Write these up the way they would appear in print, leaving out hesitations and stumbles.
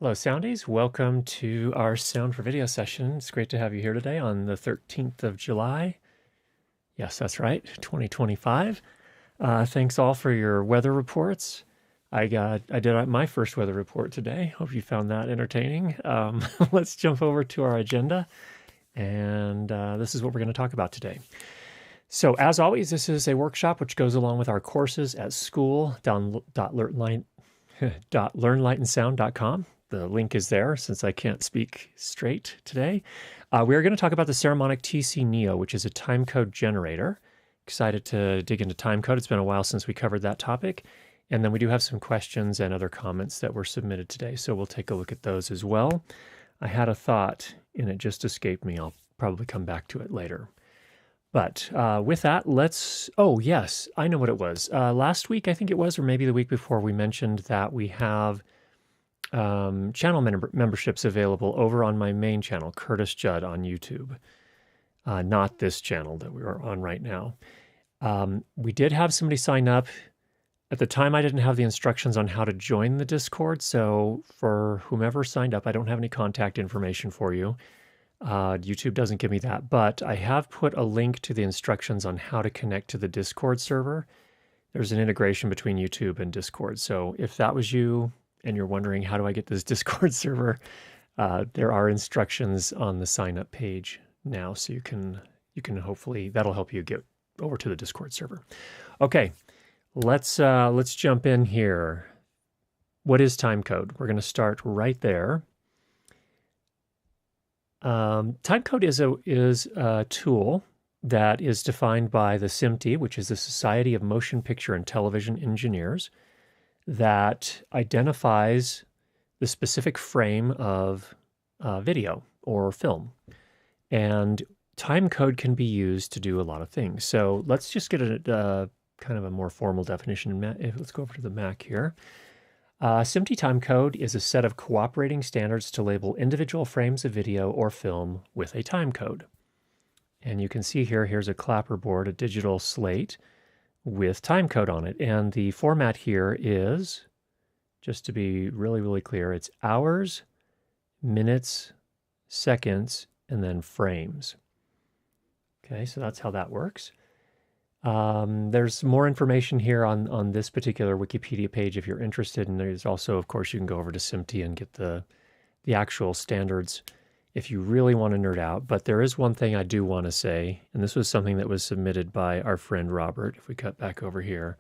Hello, Soundies. Welcome to our Sound for Video session. It's great to have you here today on the 13th of July. Yes, that's right, 2025. Thanks all for your weather reports. I did my first weather report today. Hope you found that entertaining. Let's jump over to our agenda, and this is what we're going to talk about today. So, as always, this is a workshop which goes along with our courses at school.learnlightandsound.com. The link is there since I can't speak straight today. We are going to talk about the Saramonic TC-NEO, which is a timecode generator. Excited to dig into timecode. It's been a while since we covered that topic. And then we do have some questions and other comments that were submitted today, so we'll take a look at those as well. I had a thought, and it just escaped me. I'll probably come back to it later. But with that, oh, yes, I know what it was. Last week, I think it was, or maybe the week before, we mentioned that we have channel memberships available over on my main channel, Curtis Judd on YouTube, not this channel that we are on right now. We did have somebody sign up. At the time, I didn't have the instructions on how to join the Discord, so for whomever signed up, I don't have any contact information for you. YouTube doesn't give me that, but I have put a link to the instructions on how to connect to the Discord server. There's an integration between YouTube and Discord, so if that was you, and you're wondering, how do I get this Discord server? There are instructions on the sign up page now, so you can hopefully, that'll help you get over to the Discord server. Okay, let's jump in here. What is timecode? We're going to start right there. Timecode is a tool that is defined by the SMPTE, which is the Society of Motion Picture and Television Engineers, that identifies the specific frame of video or film. And timecode can be used to do a lot of things. So let's just get a kind of a more formal definition. Let's go over to the Mac here. SMPTE timecode is a set of cooperating standards to label individual frames of video or film with a timecode. And you can see here's a clapperboard, a digital slate, with timecode on it. And the format here is, just to be really, really clear, it's hours, minutes, seconds, and then frames. Okay, so that's how that works. There's more information here on this particular Wikipedia page if you're interested. And there's also, of course, you can go over to SMPTE and get the actual standards if you really want to nerd out. But there is one thing I do want to say, and this was something that was submitted by our friend Robert. If we cut back over here,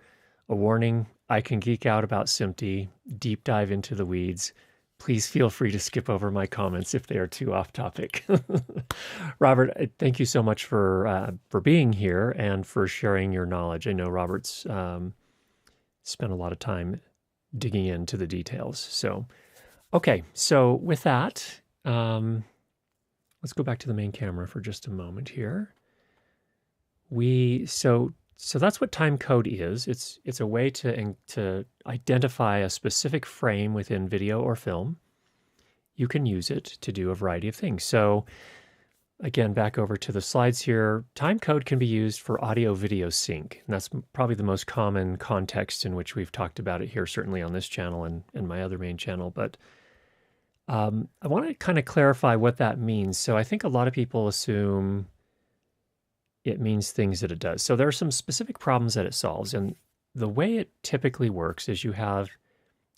a warning, I can geek out about SMPTE, deep dive into the weeds. Please feel free to skip over my comments if they are too off topic. Robert, thank you so much for being here and for sharing your knowledge. I know Robert's spent a lot of time digging into the details. So, okay, so with that, let's go back to the main camera for just a moment here. So that's what timecode is. It's a way to identify a specific frame within video or film. You can use it to do a variety of things. So again, back over to the slides here, timecode can be used for audio-video sync. And that's probably the most common context in which we've talked about it here, certainly on this channel and my other main channel. But I want to kind of clarify what that means. So I think a lot of people assume it means things that it does. So there are some specific problems that it solves. And the way it typically works is you have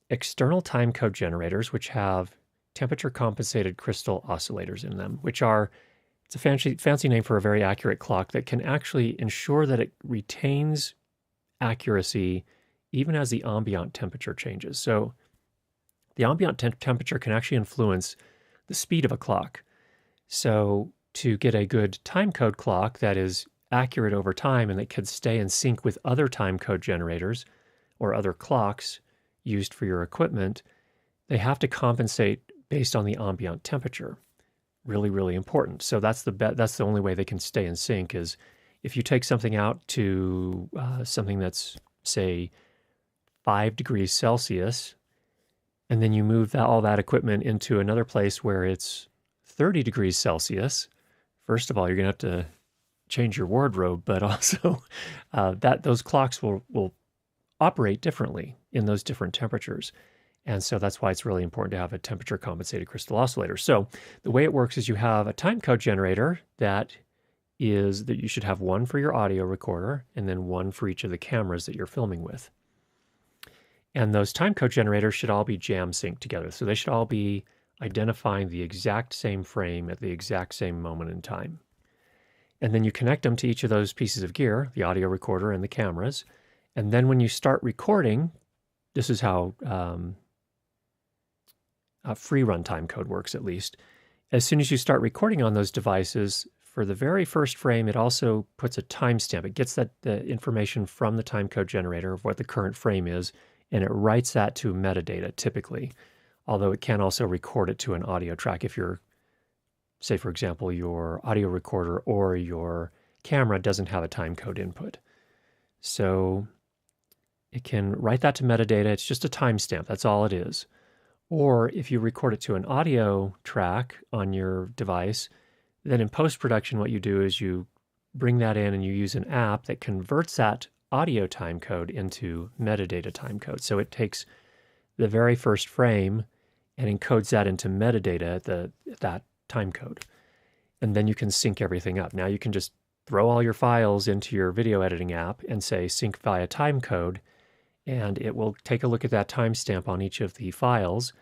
external timecode generators, which have temperature compensated crystal oscillators in them, which are, it's a fancy name for a very accurate clock that can actually ensure that it retains accuracy even as the ambient temperature changes. So the ambient temperature can actually influence the speed of a clock. So to get a good timecode clock that is accurate over time and that can stay in sync with other timecode generators or other clocks used for your equipment, they have to compensate based on the ambient temperature. Really, really important. So that's the only way they can stay in sync is if you take something out to something that's, say, 5 degrees Celsius, and then you move all that equipment into another place where it's 30 degrees Celsius, first of all, you're going to have to change your wardrobe, but also those clocks will operate differently in those different temperatures. And so that's why it's really important to have a temperature compensated crystal oscillator. So the way it works is you have a timecode generator that you should have one for your audio recorder and then one for each of the cameras that you're filming with. And those timecode generators should all be jam synced together. So they should all be identifying the exact same frame at the exact same moment in time. And then you connect them to each of those pieces of gear, the audio recorder and the cameras. And then when you start recording, this is how free run timecode works, at least. As soon as you start recording on those devices, for the very first frame, it also puts a timestamp. It gets the information from the timecode generator of what the current frame is, and it writes that to metadata typically, although it can also record it to an audio track if you're, say for example, your audio recorder or your camera doesn't have a timecode input. So it can write that to metadata. It's just a timestamp. That's all it is. Or if you record it to an audio track on your device, then in post-production what you do is you bring that in and you use an app that converts that audio timecode into metadata timecode. So it takes the very first frame and encodes that into metadata at that timecode. And then you can sync everything up. Now you can just throw all your files into your video editing app and say sync via timecode, and it will take a look at that timestamp on each of the files,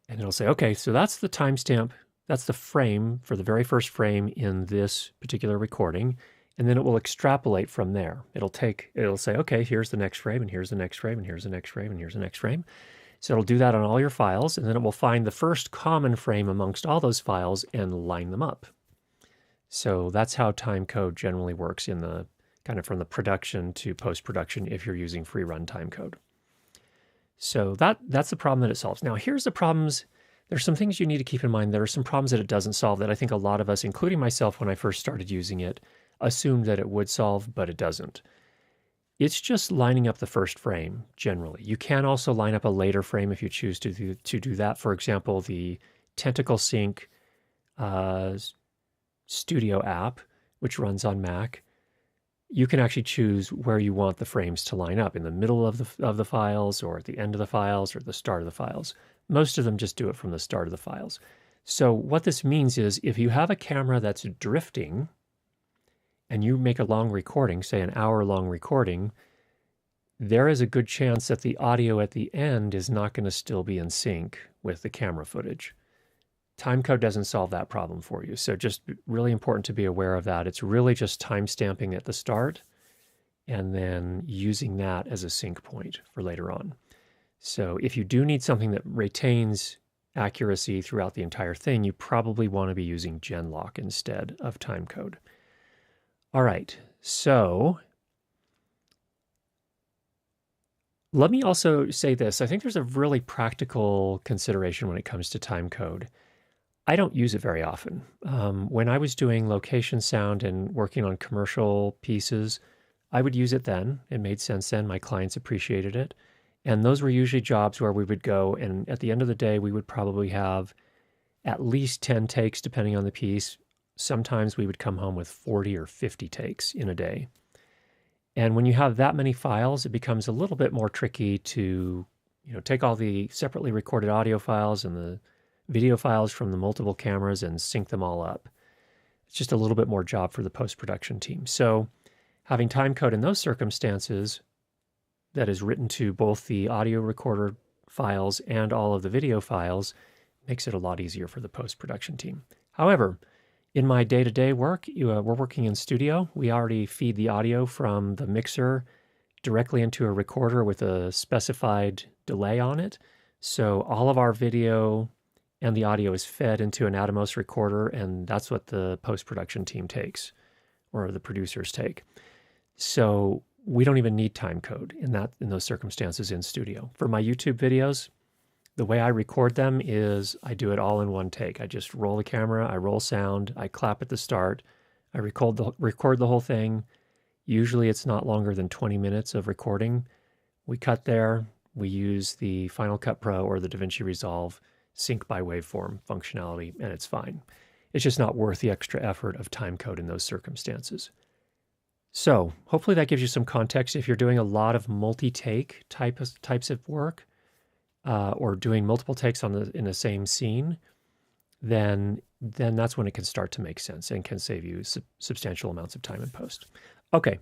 and it'll say, okay, so that's the timestamp, that's the frame for the very first frame in this particular recording, and then it will extrapolate from there. It'll say, okay, here's the next frame, and here's the next frame, and here's the next frame, and here's the next frame. So it'll do that on all your files, and then it will find the first common frame amongst all those files and line them up. So that's how timecode generally works in the kind of from the production to post-production if you're using free run timecode. So that's the problem that it solves. Now here's the problems. There's some things you need to keep in mind. There are some problems that it doesn't solve that I think a lot of us, including myself when I first started using it, assumed that it would solve, but it doesn't. It's just lining up the first frame generally. You can also line up a later frame if you choose to do that. For example, the Tentacle Sync Studio app, which runs on Mac, you can actually choose where you want the frames to line up, in the middle of the files, or at the end of the files, or the start of the files. Most of them just do it from the start of the files. So what this means is if you have a camera that's drifting and you make a long recording, say an hour-long recording, there is a good chance that the audio at the end is not going to still be in sync with the camera footage. Timecode doesn't solve that problem for you. So just really important to be aware of that. It's really just timestamping at the start and then using that as a sync point for later on. So if you do need something that retains accuracy throughout the entire thing, you probably want to be using Genlock instead of timecode. All right, so let me also say this. I think there's a really practical consideration when it comes to timecode. I don't use it very often. When I was doing location sound and working on commercial pieces, I would use it then. It made sense then. My clients appreciated it. And those were usually jobs where we would go, and at the end of the day, we would probably have at least 10 takes, depending on the piece. Sometimes we would come home with 40 or 50 takes in a day. And when you have that many files, it becomes a little bit more tricky to, take all the separately recorded audio files and the video files from the multiple cameras and sync them all up. It's just a little bit more job for the post-production team. So having timecode in those circumstances that is written to both the audio recorder files and all of the video files makes it a lot easier for the post-production team. However, in my day-to-day work, we're working in studio. We already feed the audio from the mixer directly into a recorder with a specified delay on it. So all of our video and the audio is fed into an Atomos recorder, and that's what the post-production team takes, or the producers take. So we don't even need timecode in those circumstances in studio. For my YouTube videos, the way I record them is I do it all in one take. I just roll the camera, I roll sound, I clap at the start, I record the whole thing. Usually it's not longer than 20 minutes of recording. We cut there, we use the Final Cut Pro or the DaVinci Resolve sync by waveform functionality, and it's fine. It's just not worth the extra effort of timecode in those circumstances. So hopefully that gives you some context. If you're doing a lot of multi-take types of work, or doing multiple takes in the same scene, then that's when it can start to make sense and can save you substantial amounts of time in post. Okay,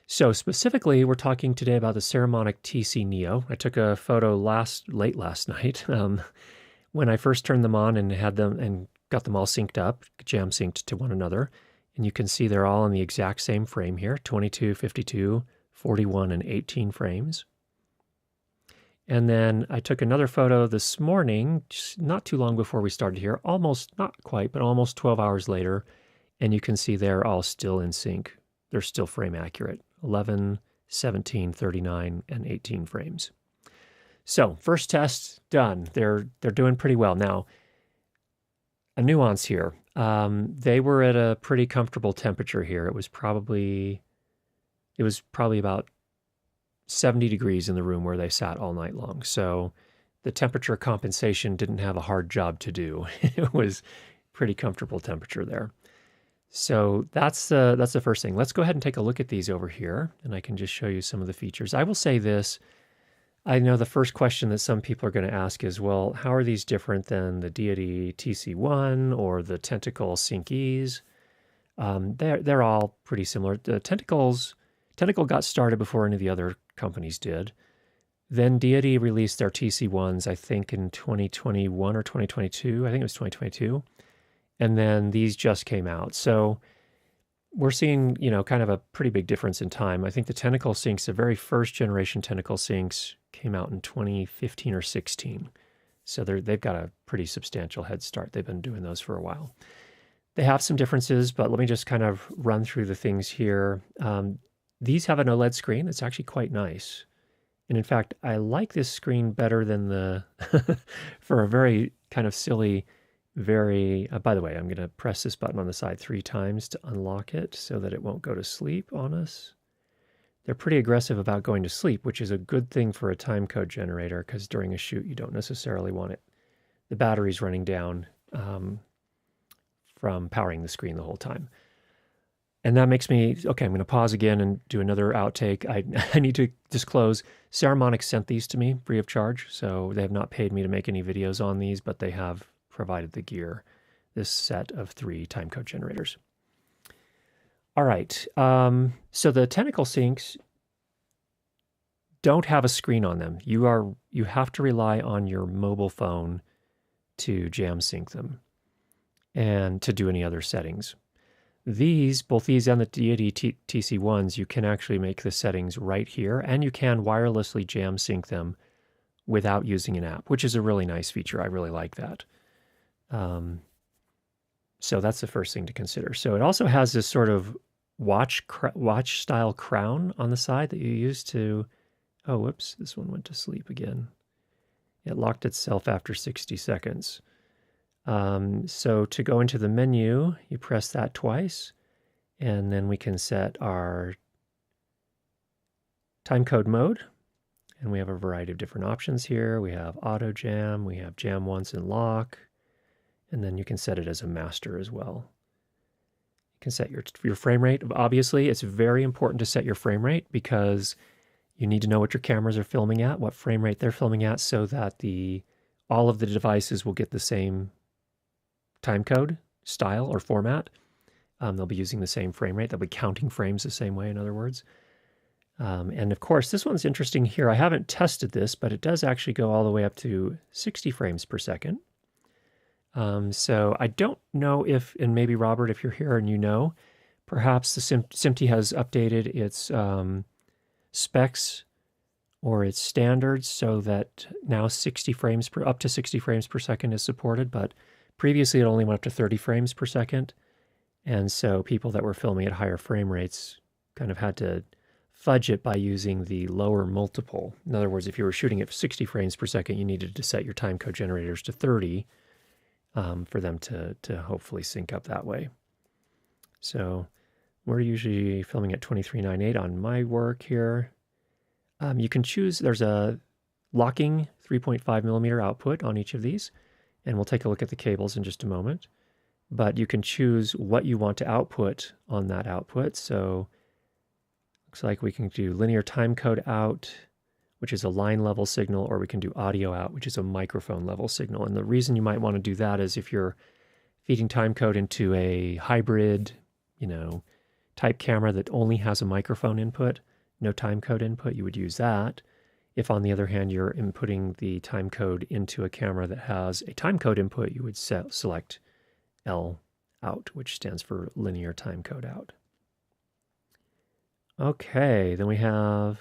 so specifically, we're talking today about the Saramonic TC-NEO. I took a photo late last night when I first turned them on and had them and got them all synced up, jam synced to one another. And you can see they're all in the exact same frame here, 22, 52, 41, and 18 frames. And then I took another photo this morning, just not too long before we started here, almost, not quite, but almost 12 hours later. And you can see they're all still in sync. They're still frame accurate, 11, 17, 39, and 18 frames. So first test done. They're doing pretty well. Now, a nuance here. They were at a pretty comfortable temperature here. It was probably about 70 degrees in the room where they sat all night long. So the temperature compensation didn't have a hard job to do. It was pretty comfortable temperature there. So that's the first thing. Let's go ahead and take a look at these over here, and I can just show you some of the features. I will say this. I know the first question that some people are going to ask is, well, how are these different than the Deity TC1 or the Tentacle Sync-Es? They're all pretty similar. The Tentacle got started before any of the other companies did. Then Deity released their TC1s, I think, in 2021 or 2022. I think it was 2022. And then these just came out. So we're seeing, kind of a pretty big difference in time. I think the Tentacle Syncs, the very first generation Tentacle Syncs, came out in 2015 or 16. So they've got a pretty substantial head start. They've been doing those for a while. They have some differences, but let me just kind of run through the things here. These have an OLED screen. It's actually quite nice. And in fact, I like this screen better than for a very kind of silly, by the way, I'm going to press this button on the side 3 times to unlock it so that it won't go to sleep on us. They're pretty aggressive about going to sleep, which is a good thing for a timecode generator because during a shoot, you don't necessarily want the batteries running down from powering the screen the whole time. And that makes me, okay, I'm going to pause again and do another outtake. I need to disclose, Saramonic sent these to me free of charge, so they have not paid me to make any videos on these, but they have provided the gear, this set of 3 timecode generators. All right, so the Tentacle Syncs don't have a screen on them. You have to rely on your mobile phone to jam sync them and to do any other settings. Both these and the Deity TC1s, you can actually make the settings right here, and you can wirelessly jam sync them without using an app, which is a really nice feature. I really like that. So that's the first thing to consider. So it also has this sort of watch style crown on the side that you use to, oh, whoops, this one went to sleep again. It locked itself after 60 seconds. So to go into the menu, you press that twice, and then we can set our timecode mode. And we have a variety of different options here. We have auto jam, we have jam once and lock, and then you can set it as a master as well. You can set your frame rate. Obviously, it's very important to set your frame rate because you need to know what your cameras are filming at, what frame rate they're filming at, so that all of the devices will get the same timecode style or format. They'll be using the same frame rate. They'll be counting frames the same way, in other words. And of course, this one's interesting here. I haven't tested this, but it does actually go all the way up to 60 frames per second. So I don't know if, and maybe Robert, if you're here and perhaps the SMPTE has updated its specs or its standards so that now up to 60 frames per second is supported, but previously it only went up to 30 frames per second. And so people that were filming at higher frame rates kind of had to fudge it by using the lower multiple. In other words, if you were shooting at 60 frames per second, you needed to set your timecode generators to 30 for them to hopefully sync up that way. So we're usually filming at 23.98 on my work here. You can choose, there's a locking 3.5 millimeter output on each of these, and we'll take a look at the cables in just a moment. But you can choose what you want to output on that output. So looks like we can do linear timecode out, which is a line level signal, or we can do audio out, which is a microphone level signal. And the reason you might want to do that is if you're feeding timecode into a hybrid, type camera that only has a microphone input, no timecode input, you would use that. If, on the other hand, you're inputting the timecode into a camera that has a timecode input, you would select L out, which stands for linear timecode out. Okay, then we have,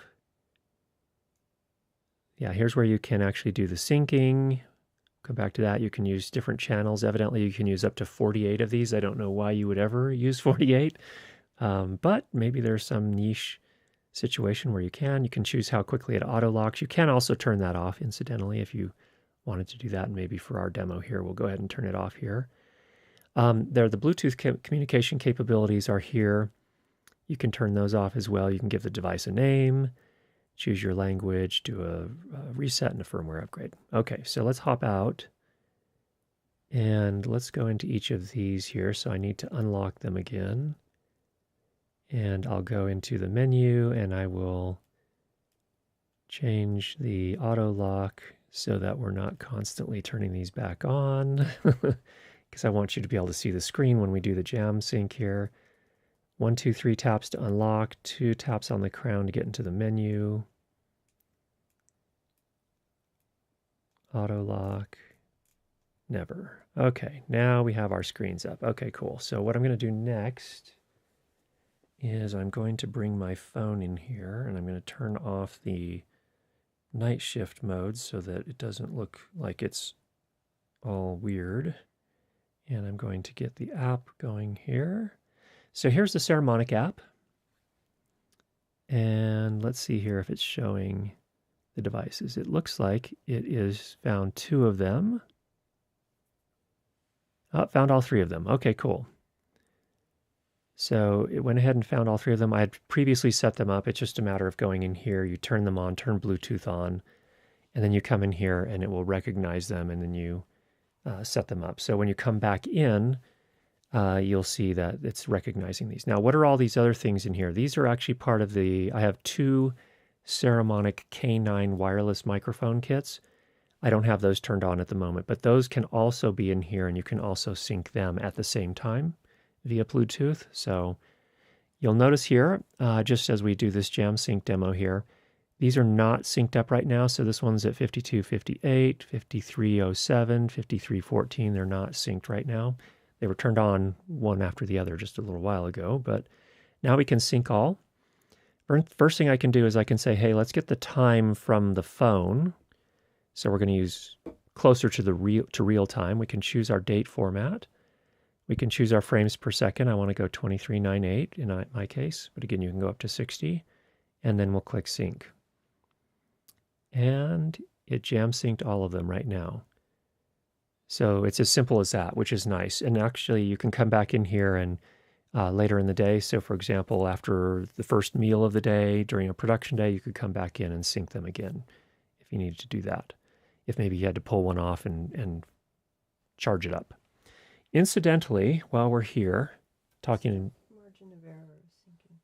here's where you can actually do the syncing. Come back to that. You can use different channels. Evidently, you can use up to 48 of these. I don't know why you would ever use 48, but maybe there's some niche situation where you can. You can choose how quickly it auto locks. You can also turn that off, incidentally, if you wanted to do that. And maybe for our demo here, we'll go ahead and turn it off here. The Bluetooth communication capabilities are here. You can turn those off as well. You can give the device a name, choose your language, do a reset and a firmware upgrade. Okay, so let's hop out and let's go into each of these here. So I need to unlock them again. And I'll go into the menu and I will change the auto lock so that we're not constantly turning these back on because I want you to be able to see the screen when we do the jam sync here. 1, 2, 3 taps to unlock, 2 taps on the crown to get into the menu. Auto lock, never. Okay, now we have our screens up. Okay, cool. So what I'm going to do next is I'm going to bring my phone in here and I'm going to turn off the night shift mode so that it doesn't look like it's all weird. And I'm going to get the app going here. So here's the Saramonic app. And let's see here if it's showing the devices. It looks like it is found 2 of them. Oh, found all 3 of them. Okay, cool. So it went ahead and found all 3 of them. I had previously set them up. It's just a matter of going in here. You turn them on, turn Bluetooth on, and then you come in here and it will recognize them and then you set them up. So when you come back in, you'll see that it's recognizing these. Now, what are all these other things in here? These are actually part of I have 2 Saramonic K9 wireless microphone kits. I don't have those turned on at the moment, but those can also be in here and you can also sync them at the same time via Bluetooth. So you'll notice here, just as we do this jam sync demo here, these are not synced up right now. So this one's at 5258, 5307, 5314. They're not synced right now. They were turned on one after the other just a little while ago, but now we can sync all. First thing I can do is I can say, hey, let's get the time from the phone. So we're going to use closer to real time. We can choose our date format. We can choose our frames per second. I want to go 2398 in my case, but again, you can go up to 60, and then we'll click sync. And it jam synced all of them right now. So it's as simple as that, which is nice. And actually, you can come back in here and later in the day. So for example, after the first meal of the day, during a production day, you could come back in and sync them again if you needed to do that. If maybe you had to pull one off and charge it up. Incidentally, while we're here, talking... Margin of error is syncing.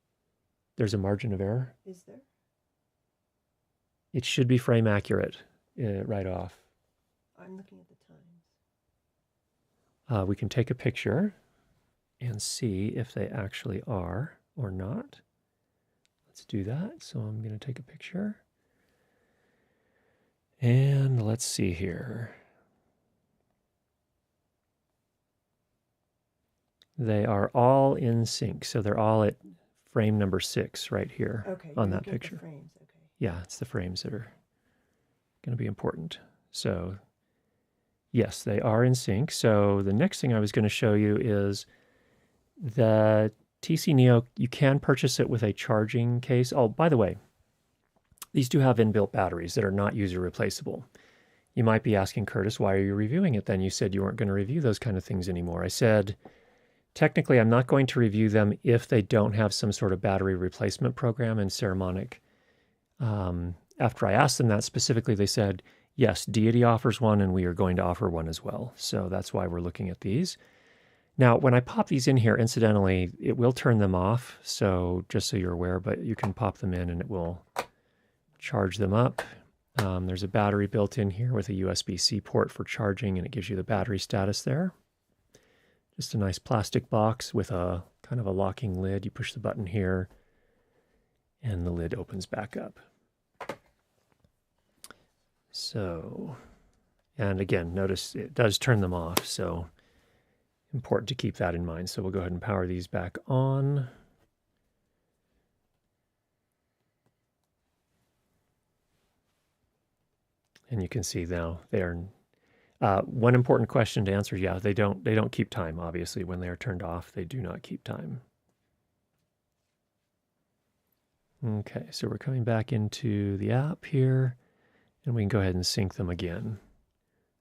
There's a margin of error? Is there? It should be frame accurate right off. I'm looking at the times. We can take a picture and see if they actually are or not. Let's do that. So I'm going to take a picture. And let's see here. They are all in sync. So they're all at frame number 6 right here on that picture. Frames. Okay. Yeah, it's the frames that are going to be important. So yes, they are in sync. So the next thing I was going to show you is the TC-NEO. You can purchase it with a charging case. Oh, by the way, these do have inbuilt batteries that are not user replaceable. You might be asking, Curtis, why are you reviewing it then? You said you weren't going to review those kind of things anymore. I said, technically, I'm not going to review them if they don't have some sort of battery replacement program in Saramonic. After I asked them that specifically, they said, yes, Deity offers one and we are going to offer one as well. So that's why we're looking at these. Now, when I pop these in here, incidentally, it will turn them off. So just so you're aware, but you can pop them in and it will charge them up. There's a battery built in here with a USB-C port for charging, and it gives you the battery status there. Just a nice plastic box with a kind of a locking lid. You push the button here, and the lid opens back up. So, and again, notice it does turn them off, so important to keep that in mind. So we'll go ahead and power these back on. And you can see now they are. One important question to answer: yeah, they don't keep time. Obviously, when they are turned off, they do not keep time. Okay, so we're coming back into the app here, and we can go ahead and sync them again.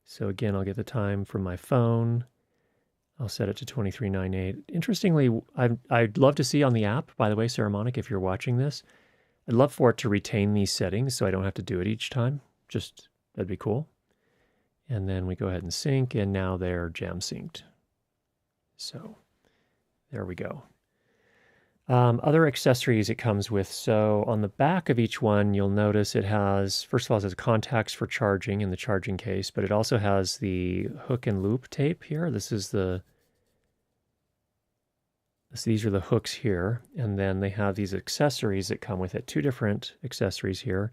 So again, I'll get the time from my phone. I'll set it to 2398. Interestingly, I'd love to see on the app, by the way, Saramonic, if you're watching this, I'd love for it to retain these settings so I don't have to do it each time. Just, that'd be cool. And then we go ahead and sync, and now they're jam synced. So there we go. Other accessories it comes with. So on the back of each one, you'll notice it has, first of all, it has contacts for charging in the charging case, but it also has the hook and loop tape here. These are the hooks here. And then they have these accessories that come with it, 2 different accessories here.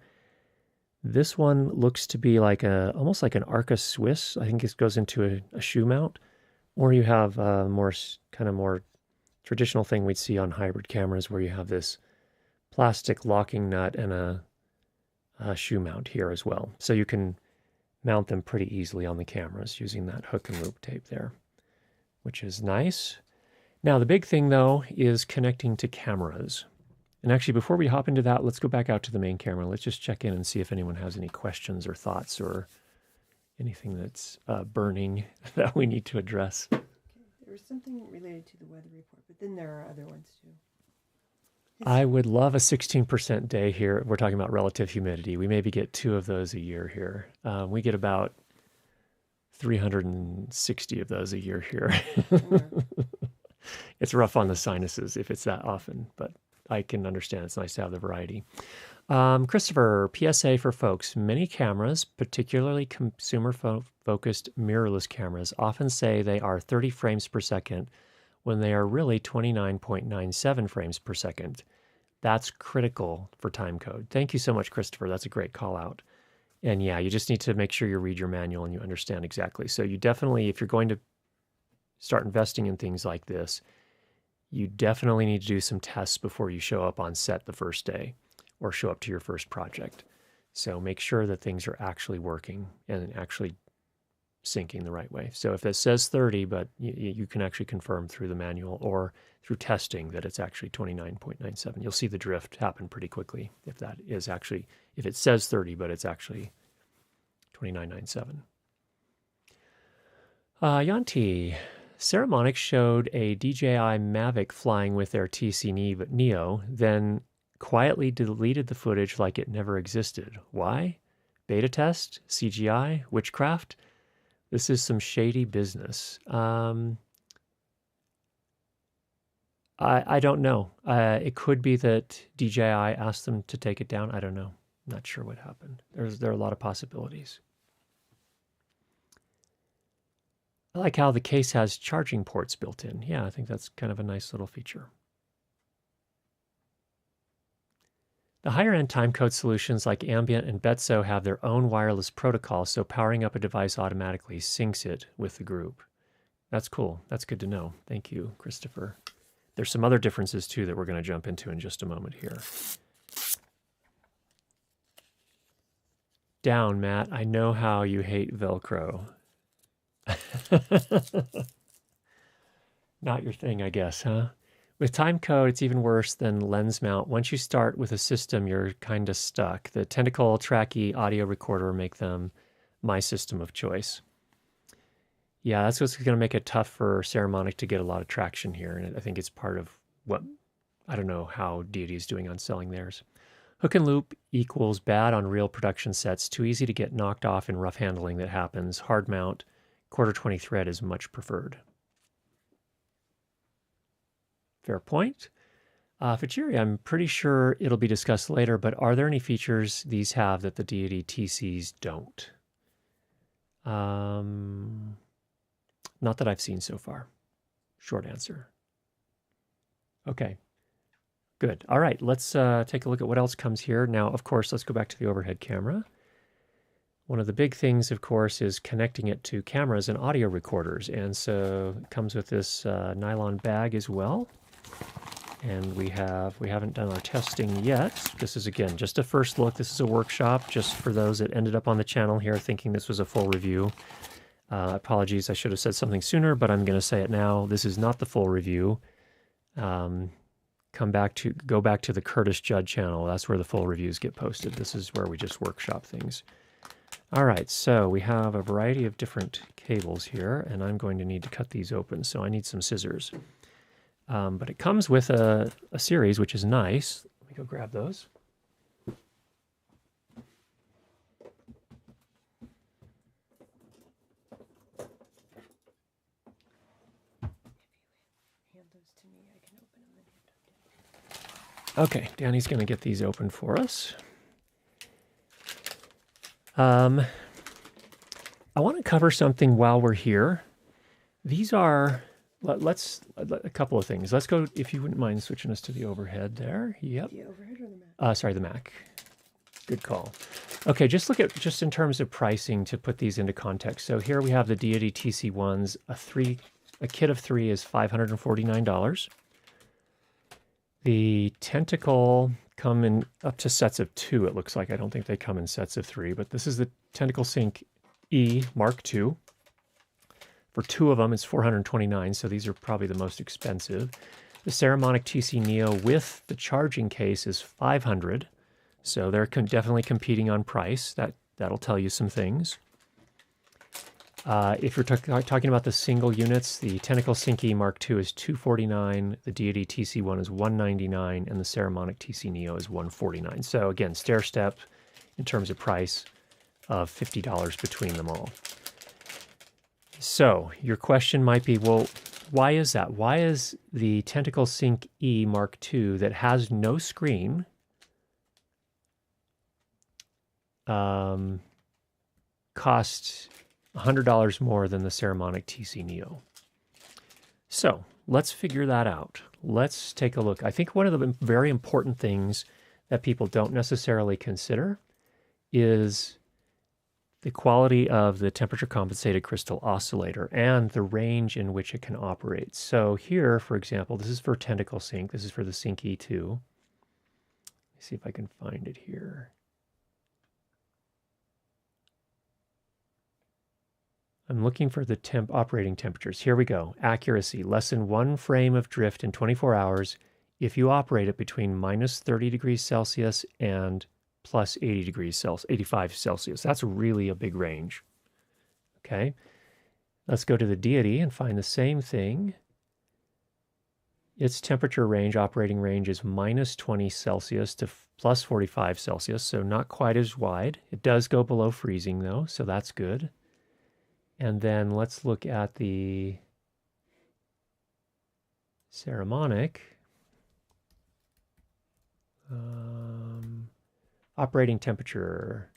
This one looks to be like almost like an Arca Swiss. I think it goes into a shoe mount. Or you have more traditional thing we'd see on hybrid cameras where you have this plastic locking nut and a shoe mount here as well. So you can mount them pretty easily on the cameras using that hook and loop tape there, which is nice. Now the big thing though is connecting to cameras. And actually before we hop into that, let's go back out to the main camera. Let's just check in and see if anyone has any questions or thoughts or anything that's burning that we need to address. There was something related to the weather report, but then there are other ones too. I would love a 16% day here. We're talking about relative humidity. We maybe get 2 of those a year here. We get about 360 of those a year here. It's rough on the sinuses if it's that often, but I can understand. It's nice to have the variety. Christopher, PSA for folks. Many cameras, particularly consumer-focused mirrorless cameras, often say they are 30 frames per second when they are really 29.97 frames per second. That's critical for timecode. Thank you so much, Christopher. That's a great call out. And yeah, you just need to make sure you read your manual and you understand exactly. So you definitely, if you're going to start investing in things like this, you definitely need to do some tests before you show up on set the first day or show up to your first project. So make sure that things are actually working and actually syncing the right way. So if it says 30, but you can actually confirm through the manual or through testing that it's actually 29.97. You'll see the drift happen pretty quickly if that is actually, if it says 30, but it's actually 29.97. Yanti, Saramonic showed a DJI Mavic flying with their TC-NEO, then quietly deleted the footage like it never existed. Why? Beta test? CGI? Witchcraft? This is some shady business. I don't know. It could be that DJI asked them to take it down. I don't know. Not sure what happened. There are a lot of possibilities. I like how the case has charging ports built in. Yeah, I think that's kind of a nice little feature. The higher-end timecode solutions like Ambient and Betso have their own wireless protocol, so powering up a device automatically syncs it with the group. That's cool. That's good to know. Thank you, Christopher. There's some other differences, too, that we're going to jump into in just a moment here. Down, Matt. I know how you hate Velcro. Not your thing, I guess, huh? With timecode, it's even worse than lens mount. Once you start with a system, you're kind of stuck. The Tentacle Tracky audio recorder make them my system of choice. Yeah, that's what's going to make it tough for Saramonic to get a lot of traction here. And I think it's part of what, I don't know how Deity is doing on selling theirs. Hook and loop equals bad on real production sets. Too easy to get knocked off in rough handling that happens. Hard mount, quarter 20 thread is much preferred. Fair point. Fajiri, I'm pretty sure it'll be discussed later, but are there any features these have that the Deity TCs don't? Not that I've seen so far. Short answer. Okay, good. All right, let's take a look at what else comes here. Now, of course, let's go back to the overhead camera. One of the big things, of course, is connecting it to cameras and audio recorders. And so it comes with this nylon bag as well. And we haven't done our testing yet. This is, again, just a first look. This is a workshop, just for those that ended up on the channel here thinking this was a full review. Apologies, I should have said something sooner, but I'm going to say it now. This is not the full review. Go back to the Curtis Judd channel. That's where the full reviews get posted. This is where we just workshop things. All right, so we have a variety of different cables here, and I'm going to need to cut these open, so I need some scissors. But it comes with a series, which is nice. Let me go grab those. Okay, Danny's going to get these open for us. I want to cover something while we're here. These are, a couple of things. Let's go, if you wouldn't mind switching us to the overhead there. Yep. The overhead or the Mac? Sorry, the Mac. Good call. Okay, just in terms of pricing to put these into context. So here we have the Deity TC1s. A kit of 3 is $549. The Tentacle come in up to sets of 2, it looks like. I don't think they come in sets of 3, but this is the Tentacle Sync E Mark II. For 2 of them, it's $429, so these are probably the most expensive. The Saramonic TC-NEO with the charging case is $500, so they're definitely competing on price. That'll tell you some things. If you're talking about the single units, the Tentacle Sync E Mark II is $249, the Deity TC1 is $199, and the Saramonic TC-NEO is $149. So again, stair-step in terms of price of $50 between them all. So your question might be, well, why is that? Why is the Tentacle Sync E Mark II that has no screen cost $100 more than the Saramonic TC-NEO? So let's figure that out. Let's take a look. I think one of the very important things that people don't necessarily consider is the quality of the temperature compensated crystal oscillator and the range in which it can operate. So here, for example, this is for Tentacle Sync. This is for the Sync E2. Let me see if I can find it here. I'm looking for the operating temperatures. Here we go. Accuracy, less than 1 frame of drift in 24 hours if you operate it between minus 30 degrees Celsius and plus 80 degrees Celsius, 85 Celsius. That's really a big range. Okay, let's go to the Deity and find the same thing. Its temperature range, operating range, is minus 20 Celsius to plus 45 Celsius, so not quite as wide. It does go below freezing though, so that's good. And then let's look at the Saramonic. Operating temperature,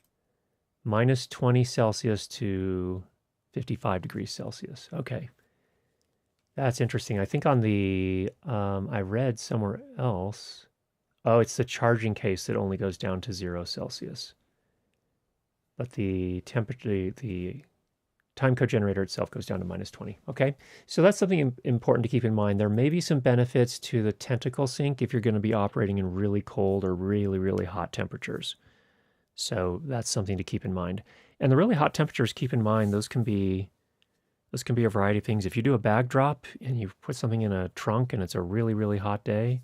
minus 20 Celsius to 55 degrees Celsius. Okay. That's interesting. I think on the, I read somewhere else, oh, it's the charging case that only goes down to 0 Celsius. But the temperature, the timecode generator itself goes down to minus 20. Okay, so that's something important to keep in mind. There may be some benefits to the Tentacle Sync if you're going to be operating in really cold or really, really hot temperatures. So that's something to keep in mind. And the really hot temperatures, keep in mind, those can be a variety of things. If you do a bag drop and you put something in a trunk and it's a really, really hot day,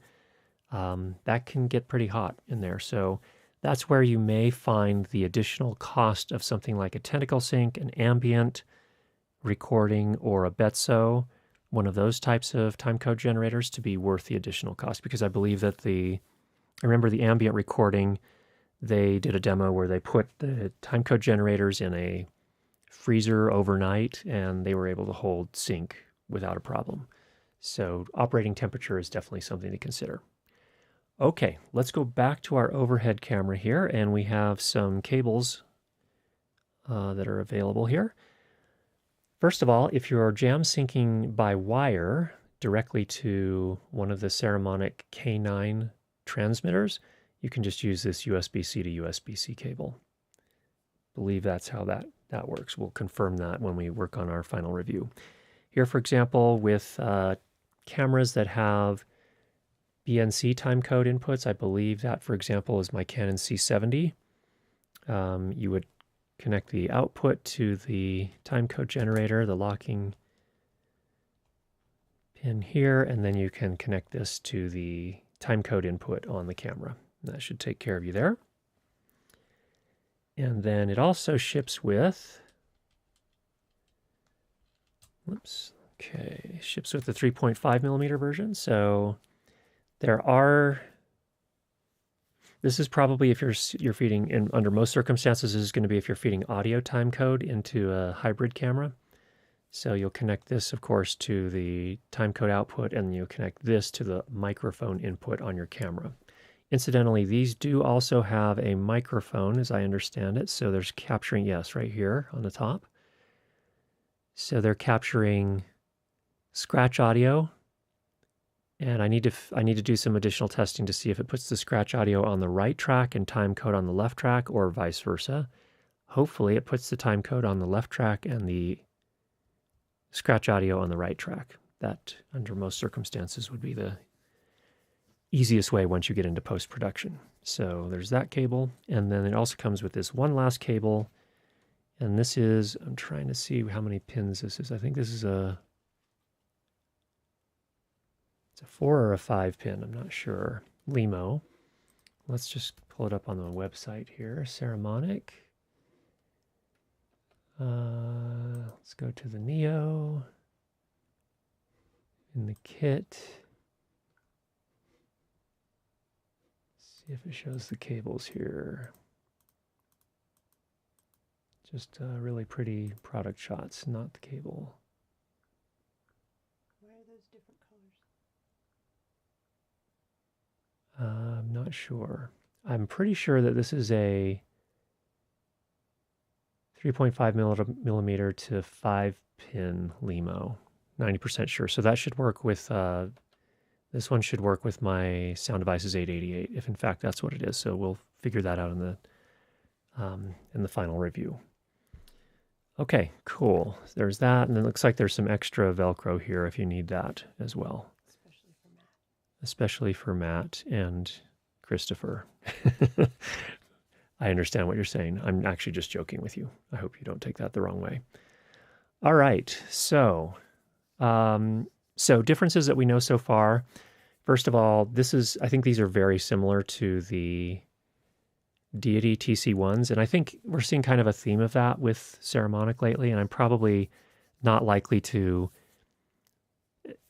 that can get pretty hot in there. So that's where you may find the additional cost of something like a Tentacle Sync, an ambient recording, or a Betso, one of those types of timecode generators, to be worth the additional cost. Because I believe that I remember the ambient recording, they did a demo where they put the timecode generators in a freezer overnight and they were able to hold sync without a problem. So operating temperature is definitely something to consider. Okay, let's go back to our overhead camera here, and we have some cables that are available here. First of all, if you're jam syncing by wire directly to one of the Saramonic K9 transmitters, you can just use this USB-C to USB-C cable. Believe that's how that works. We'll confirm that when we work on our final review. Here, for example, with cameras that have BNC timecode inputs, I believe that, for example, is my Canon C70. You would connect the output to the timecode generator, the locking pin here, and then you can connect this to the timecode input on the camera. That should take care of you there. And then it also ships with, ships with the 3.5 millimeter version. So there are, this is probably if you're feeding, under most circumstances, this is going to be if you're feeding audio timecode into a hybrid camera. So you'll connect this, of course, to the timecode output, and you'll connect this to the microphone input on your camera. Incidentally, these do also have a microphone, as I understand it. So there's capturing, yes, right here on the top. So they're capturing scratch audio, and I need to do some additional testing to see if it puts the scratch audio on the right track and timecode on the left track, or vice versa. Hopefully, it puts the timecode on the left track and the scratch audio on the right track. That, under most circumstances, would be the easiest way once you get into post-production. So there's that cable, and then it also comes with this one last cable, and this is, I'm trying to see how many pins this is. I think this is it's a 4 or a 5 pin, I'm not sure. LEMO. Let's just pull it up on the website here, Saramonic. Let's go to the Neo in the kit. See if it shows the cables here. Just really pretty product shots, not the cable. Why are those different colors? I'm not sure. I'm pretty sure that this is a 3.5 millimeter to 5 pin LEMO. 90% sure. So that should work with this one should work with my Sound Devices 888, if in fact that's what it is. So we'll figure that out in the final review. Okay, cool. There's that, and it looks like there's some extra Velcro here if you need that as well. Especially for Matt and Christopher. I understand what you're saying. I'm actually just joking with you. I hope you don't take that the wrong way. All right, so differences that we know so far. First of all, I think these are very similar to the Deity TC1s, and I think we're seeing kind of a theme of that with Saramonic lately, and I'm probably not likely to.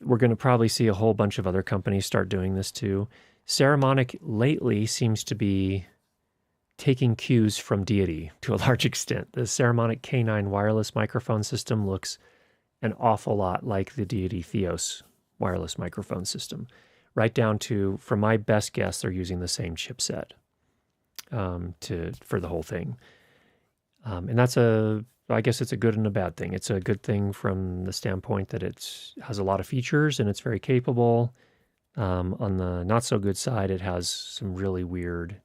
We're going to probably see a whole bunch of other companies start doing this too. Saramonic lately seems to be taking cues from Deity to a large extent. The Saramonic K9 wireless microphone system looks an awful lot like the Deity Theos wireless microphone system, right down to, from my best guess, they're using the same chipset for the whole thing. And that's I guess it's a good and a bad thing. It's a good thing from the standpoint that it has a lot of features and it's very capable. On the not so good side, it has some really weird,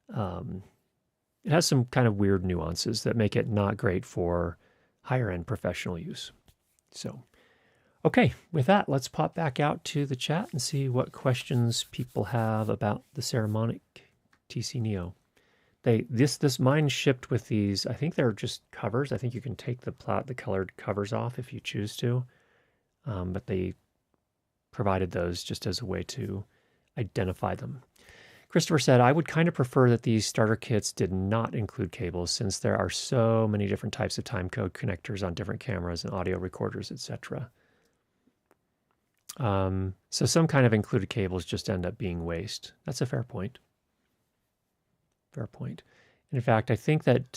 it has some kind of weird nuances that make it not great for higher end professional use. So, okay, with that, let's pop back out to the chat and see what questions people have about the Saramonic TC-NEO. Mine shipped with these, I think they're just covers. I think you can take the colored covers off if you choose to, but they provided those just as a way to identify them. Christopher said, I would kind of prefer that these starter kits did not include cables since there are so many different types of timecode connectors on different cameras and audio recorders, etc. So some kind of included cables just end up being waste. That's a fair point. Fair point. And in fact, I think that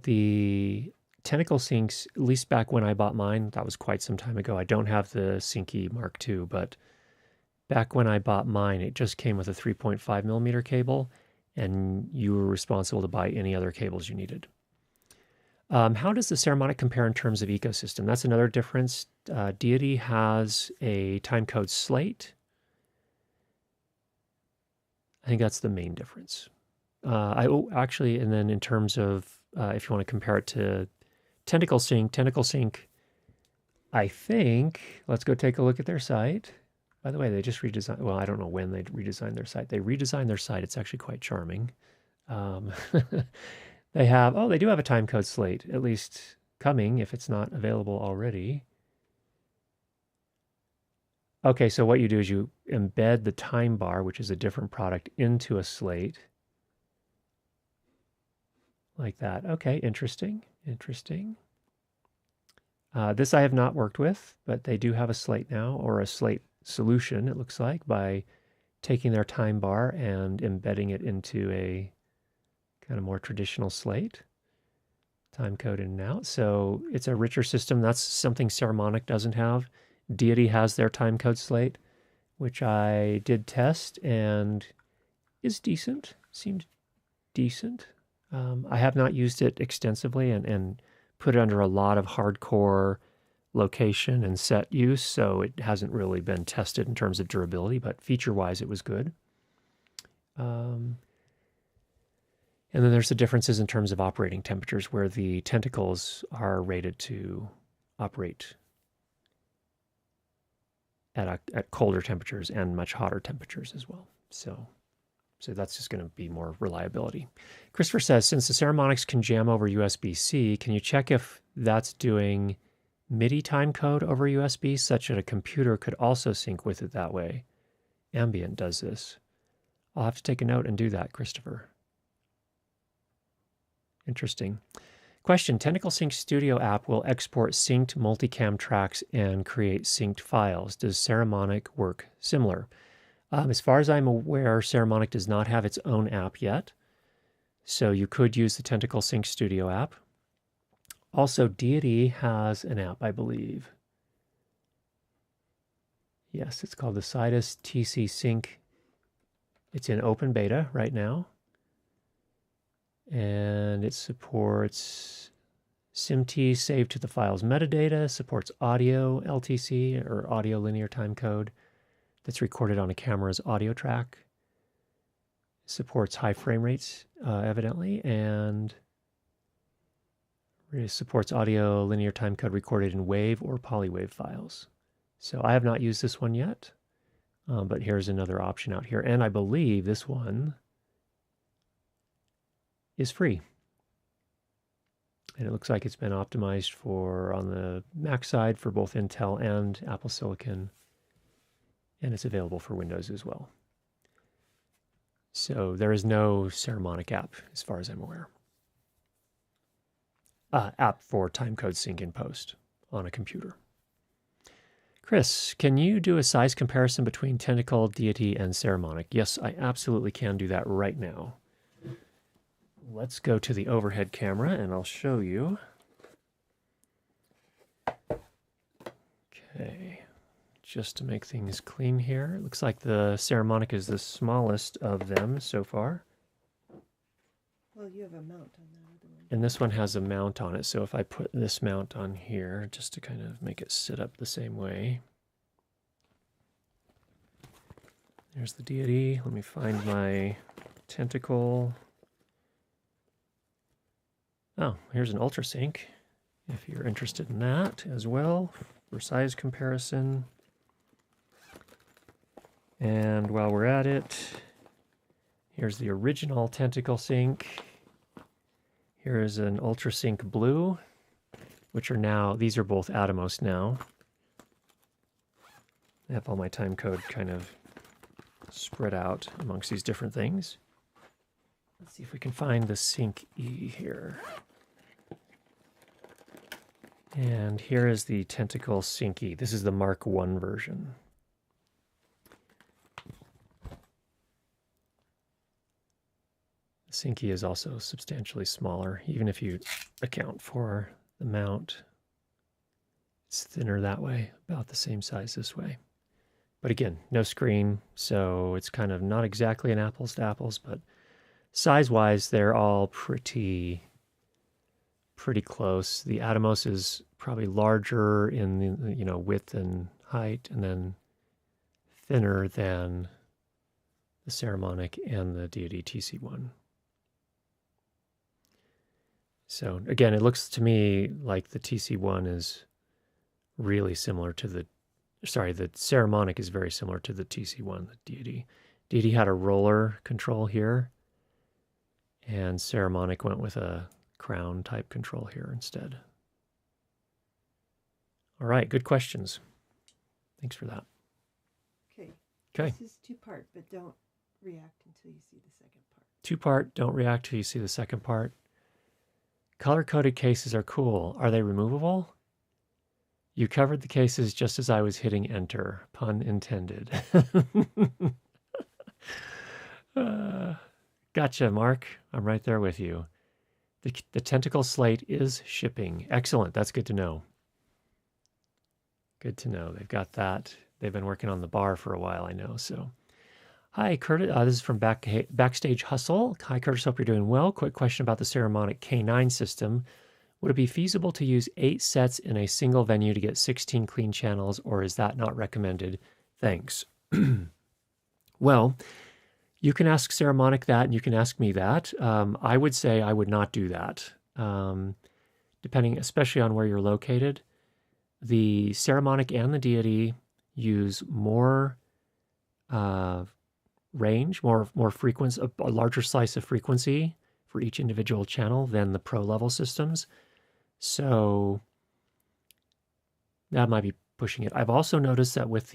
the Tentacle Syncs, at least back when I bought mine, that was quite some time ago. I don't have the Syncy Mark II, but back when I bought mine, it just came with a 3.5 millimeter cable, and you were responsible to buy any other cables you needed. How does the Saramonic compare in terms of ecosystem? That's another difference. Deity has a timecode slate. I think that's the main difference. Actually, and then in terms of if you want to compare it to Tentacle Sync, I think, let's go take a look at their site. By the way, they just redesigned, well, I don't know when they redesigned their site. They redesigned their site. It's actually quite charming. They have, they do have a timecode slate, at least coming, if it's not available already. Okay, so what you do is you embed the time bar, which is a different product, into a slate. Like that. Okay, interesting. This I have not worked with, but they do have a slate now, or a slate solution, it looks like, by taking their time bar and embedding it into a kind of more traditional slate. Time code in and out. So it's a richer system. That's something Saramonic doesn't have. Deity has their timecode slate, which I did test and is decent. Seemed decent. I have not used it extensively and put it under a lot of hardcore location and set use, so it hasn't really been tested in terms of durability, but feature-wise it was good. And then there's the differences in terms of operating temperatures, where the tentacles are rated to operate at colder temperatures and much hotter temperatures as well. So that's just going to be more reliability. Christopher says, since the Saramonics can jam over USB-C, can you check if that's doing MIDI timecode over USB such that a computer could also sync with it that way? Ambient does this. I'll have to take a note and do that, Christopher. Interesting. Question, Tentacle Sync Studio app will export synced multicam tracks and create synced files. Does Saramonic work similar? As far as I'm aware, Saramonic does not have its own app yet, so you could use the Tentacle Sync Studio app. Also, Deity has an app, I believe. Yes, it's called the Saramonic TC-Sync. It's in open beta right now. And it supports SMPTE saved to the file's metadata, supports audio LTC or audio linear timecode that's recorded on a camera's audio track, supports high frame rates, evidently, and it supports audio linear timecode recorded in WAV or polywave files. So I have not used this one yet, but here's another option out here. And I believe this one is free. And it looks like it's been optimized for, on the Mac side, for both Intel and Apple Silicon. And it's available for Windows as well. So there is no Saramonic app, as far as I'm aware. App for timecode sync and post on a computer. Chris, can you do a size comparison between Tentacle, Deity, and Saramonic? Yes, I absolutely can do that right now. Let's go to the overhead camera and I'll show you. Okay, just to make things clean here. It looks like the Saramonic is the smallest of them so far. Well, you have a mount on that other one. And this one has a mount on it, so if I put this mount on here, just to kind of make it sit up the same way. There's the Deity. Let me find my Tentacle. Oh, here's an ultrasync, if you're interested in that as well, for size comparison. And while we're at it, here's the original Tentacle Sync. Here is an ultrasync blue, which are now, these are both Atomos now. I have all my timecode kind of spread out amongst these different things. Let's see if we can find the Sync E here. And here is the Tentacle Sync E. This is the Mark I version. The Sync E is also substantially smaller, even if you account for the mount. It's thinner that way, about the same size this way. But again, no screen, so it's kind of not exactly an apples to apples, but size-wise, they're all pretty close. The Atomos is probably larger in the, width and height, and then thinner than the Saramonic and the Deity TC1. So again, it looks to me like the TC1 is really similar to the Saramonic is very similar to the TC1, the Deity. Deity had a roller control here, and Saramonic went with a crown type control here instead. All right, good questions. Thanks for that. Okay. Okay. This is two-part, but don't react until you see the second part. Two-part, don't react till you see the second part. Color-coded cases are cool. Are they removable? You covered the cases just as I was hitting enter. Pun intended. Gotcha, Mark. I'm right there with you. The tentacle slate is shipping. Excellent. That's good to know. Good to know. They've got that. They've been working on the bar for a while, I know. So, hi, Curtis. This is from Backstage Hustle. Hi, Curtis. Hope you're doing well. Quick question about the Saramonic K9 system. Would it be feasible to use 8 sets in a single venue to get 16 clean channels, or is that not recommended? Thanks. Well, you can ask Saramonic that, and you can ask me that. I would say I would not do that, depending, especially on where you're located. The Saramonic and the Deity use more range, more frequency, a larger slice of frequency for each individual channel than the pro level systems. So that might be pushing it. I've also noticed that with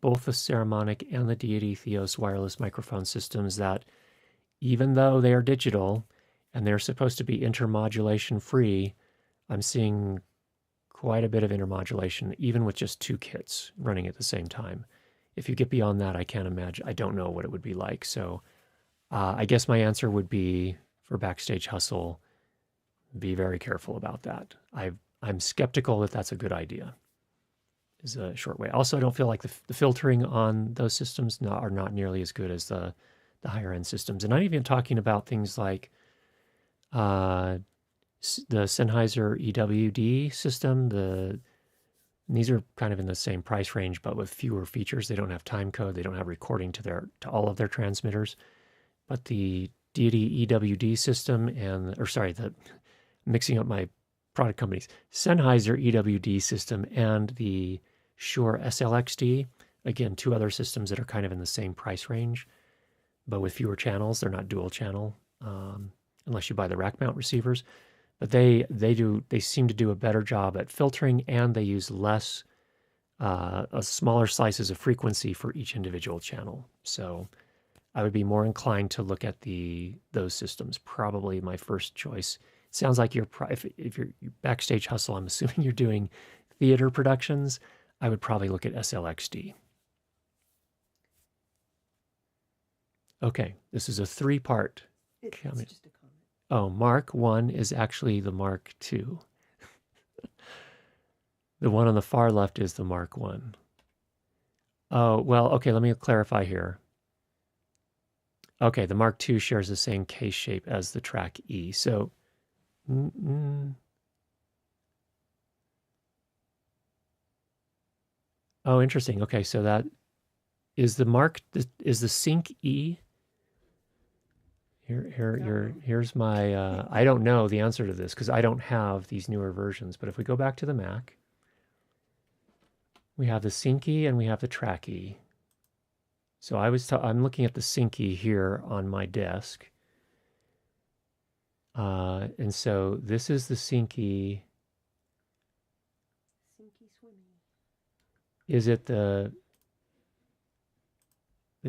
both the Saramonic and the Deity Theos wireless microphone systems, that even though they are digital and they're supposed to be intermodulation free, I'm seeing quite a bit of intermodulation, even with just 2 kits running at the same time. If you get beyond that, I can't imagine. I don't know what it would be like. So I guess my answer would be, for Backstage Hustle, be very careful about that. I'm skeptical that that's a good idea, is a short way. Also, I don't feel like the filtering on those systems are not nearly as good as the higher end systems. And I'm even talking about things like the Sennheiser EWD system. These are kind of in the same price range, but with fewer features. They don't have timecode. They don't have recording to all of their transmitters. But the Deity EWD system mixing up my product companies, Sennheiser EWD system and the Shure SLXD, again, 2 other systems that are kind of in the same price range, but with fewer channels. They're not dual channel, unless you buy the rack mount receivers. But they seem to do a better job at filtering, and they use less, smaller slices of frequency for each individual channel. So I would be more inclined to look at those systems. Probably my first choice. It sounds like if you're Backstage Hustle, I'm assuming you're doing theater productions. I would probably look at SLXD. Okay, this is a 3-part. It's just a comment. Oh, Mark 1 is actually the Mark 2. The one on the far left is the Mark 1. Oh, well, okay, let me clarify here. Okay, the Mark II shares the same case shape as the Track E. So, oh, interesting. Okay, so that is is the Sync E. Here's my, I don't know the answer to this because I don't have these newer versions. But if we go back to the Mac, we have the Sync E and we have the Track E. So I'm looking at the Sync E here on my desk. And so this is the Sync E. Syncy swimmy. Is it the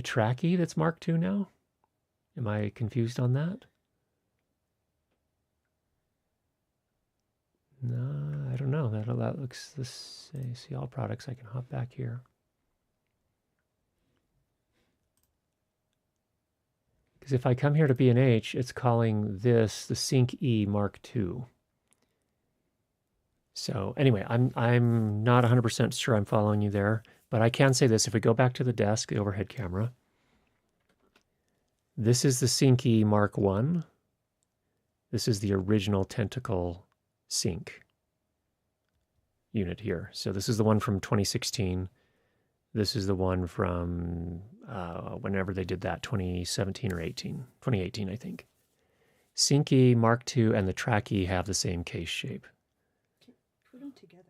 Track E that's Mark II now? Am I confused on that? No, I don't know. That looks see all products. I can hop back here. Because if I come here to B&H, it's calling this the Sync E Mark II. So anyway, I'm not 100% sure I'm following you there, But I can say this, if we go back to the desk, the overhead camera, this is the SMPTE Mark I. This is the original tentacle sync unit here. So this is the one from 2016. This is the one from whenever they did that, 2017 or 18, 2018, I think. SMPTE Mark II and the Tracky have the same case shape. Put them together.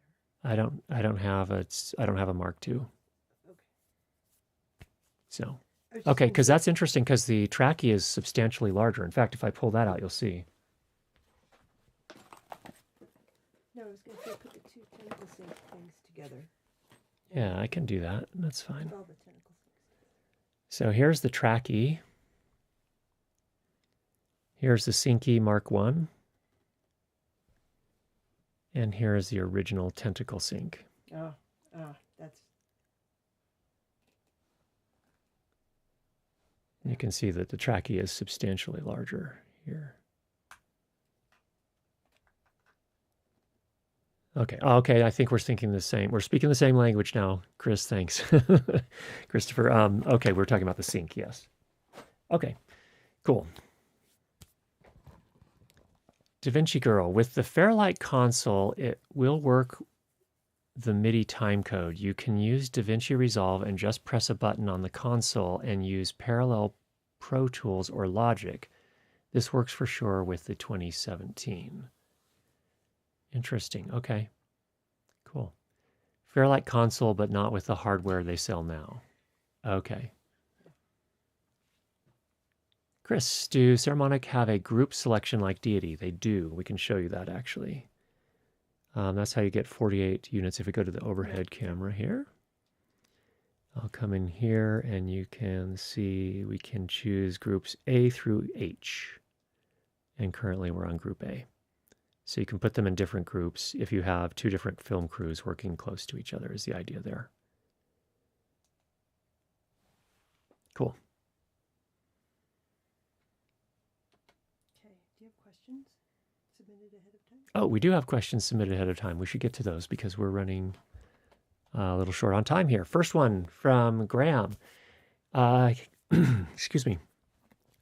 I don't have a Mark II. Okay. So, okay, because that's interesting because the Tracky is substantially larger. In fact, if I pull that out, you'll see. No, I was going to say put the two tentacle sync things together. Yeah, I can do that. That's fine. Put all the tentacle syncs. So here's the Tracky. Here's the SMPTE Mark I. And here's the original tentacle sync. That's... You can see that the Tracky is substantially larger here. Okay. Okay. I think we're thinking the same. We're speaking the same language now. Chris, thanks. Christopher. Okay. We're talking about the sync. Yes. Okay. Cool. DaVinci Girl. With the Fairlight console, it will work the MIDI timecode. You can use DaVinci Resolve and just press a button on the console and use Parallel Pro Tools or Logic. This works for sure with the 2017. Interesting. Okay. Cool. Fairlight console, but not with the hardware they sell now. Okay. Chris, do Saramonic have a group selection like Deity? They do. We can show you that actually. That's how you get 48 units. If we go to the overhead camera here, I'll come in here and you can see we can choose groups A through H. And currently we're on group A. So you can put them in different groups if you have two different film crews working close to each other is the idea there. Cool. Okay. Do you have questions submitted ahead of time? Oh, we do have questions submitted ahead of time. We should get to those because we're running a little short on time here. First one from Graham. Excuse me.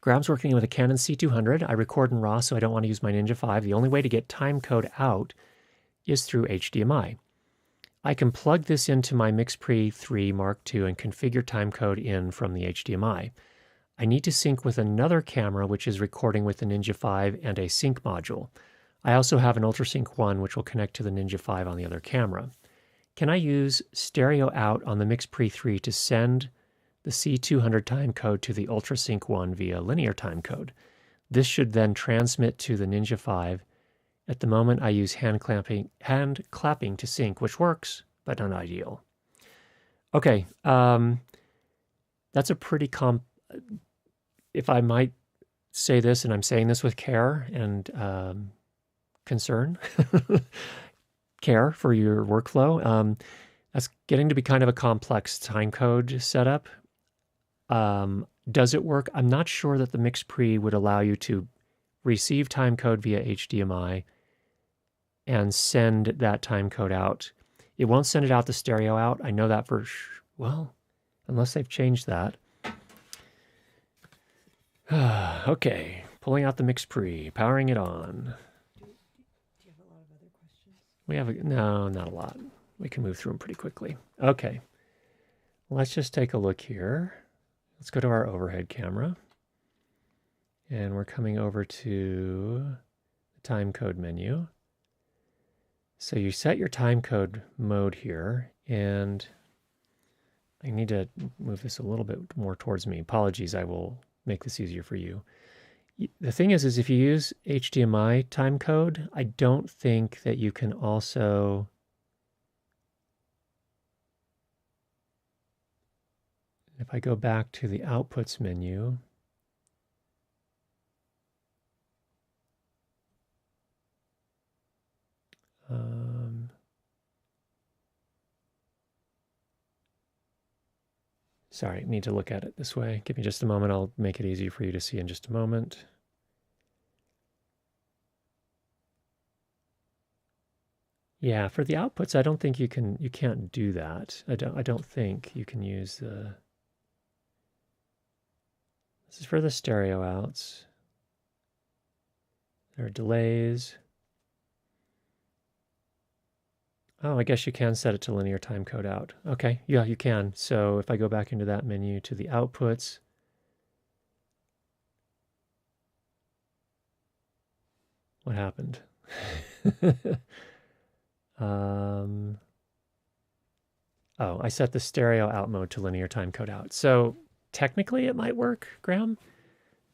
Graham's working with a Canon C200. I record in RAW, so I don't want to use my Ninja 5. The only way to get timecode out is through HDMI. I can plug this into my MixPre 3 Mark II and configure timecode in from the HDMI. I need to sync with another camera, which is recording with the Ninja 5 and a sync module. I also have an UltraSync 1, which will connect to the Ninja 5 on the other camera. Can I use stereo out on the MixPre 3 to send the C200 timecode to the UltraSync 1 via linear timecode? This should then transmit to the Ninja 5. At the moment, I use hand clapping to sync, which works, but not ideal. Okay, that's a pretty if I might say this, and I'm saying this with care and concern, care for your workflow, that's getting to be kind of a complex timecode setup. Does it work? I'm not sure that the MixPre would allow you to receive timecode via HDMI and send that timecode out. It won't send it out the stereo out. I know that for well, unless they've changed that. Okay, pulling out the MixPre, powering it on. Do you have a lot of other questions? We have no, not a lot. We can move through them pretty quickly. Okay, let's just take a look here. Let's go to our overhead camera. And we're coming over to the timecode menu. So you set your timecode mode here, and I need to move this a little bit more towards me. Apologies, I will make this easier for you. The thing is if you use HDMI timecode, I don't think that you can also if I go back to the outputs menu, sorry, need to look at it this way. Give me just a moment. I'll make it easier for you to see in just a moment. Yeah, for the outputs, I don't think you can't do that. I don't think you can use the, this is for the stereo outs. There are delays. Oh, I guess you can set it to linear timecode out. Okay, yeah, you can. So if I go back into that menu to the outputs, what happened? Oh, I set the stereo out mode to linear timecode out. So technically it might work, Graham,